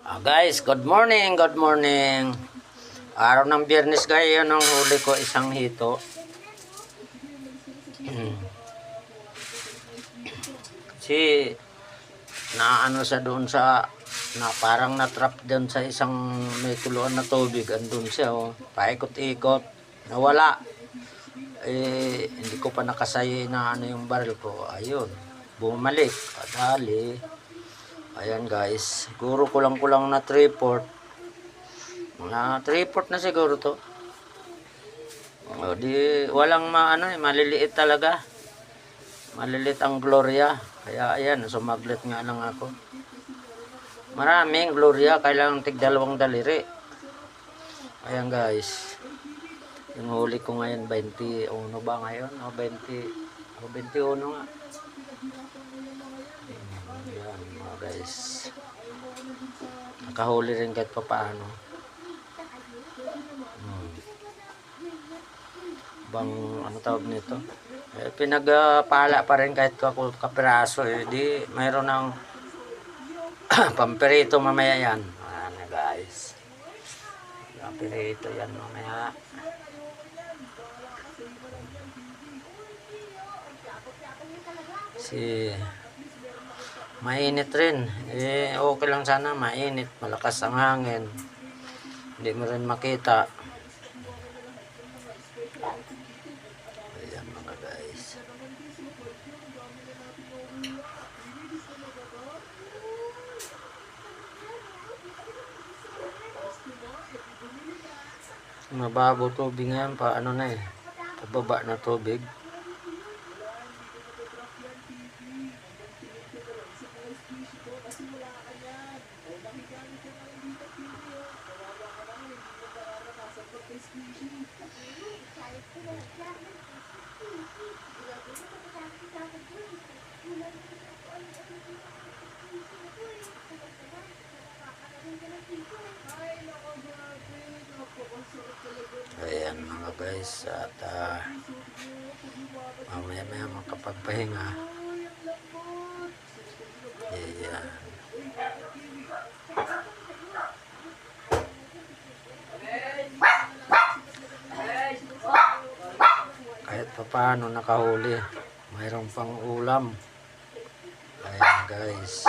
Guys, good morning, good morning. Araw ng Biyernes guys, yan ang huli ko, isang hito. Si naano sa doon sa na parang na-trap doon sa isang may kuluan na tubig, andun siya paikot-ikot, nawala. Hindi ko pa nakasay na ano yung baril ko. Ayun, bumalik, padali. Ayan guys, siguro kulang-kulang na 3/4. Mga 3/4 na siguro to. O di walang maliliit talaga. Maliliit ang Gloria. Kaya ayan, sumaglit nga lang ako. Maraming Gloria, kailangan tig 2 daliri. Ayan guys. Yung huli ko ngayon 21 ba ngayon? O 20 o 21 nga. Ayan mga guys. Nakahuli rin kahit pa paano. Bang ano tawag nito? Pinagpala pa rin kahit ako kapiraso. Di mayroon ng pamperito mamaya yan. Ano guys. Pamperito yan mamaya. Mainit rin. Okay lang sana mainit. Malakas ang hangin. Hindi mo rin makita. Ayan mga guys. Mababaw tubig ngayon pa pababa na tubig. Ayan mga guys, at mamaya makapagpahinga. Ayan. Kahit pa paano nakahuli, mayroong pang ulam. Ayan guys.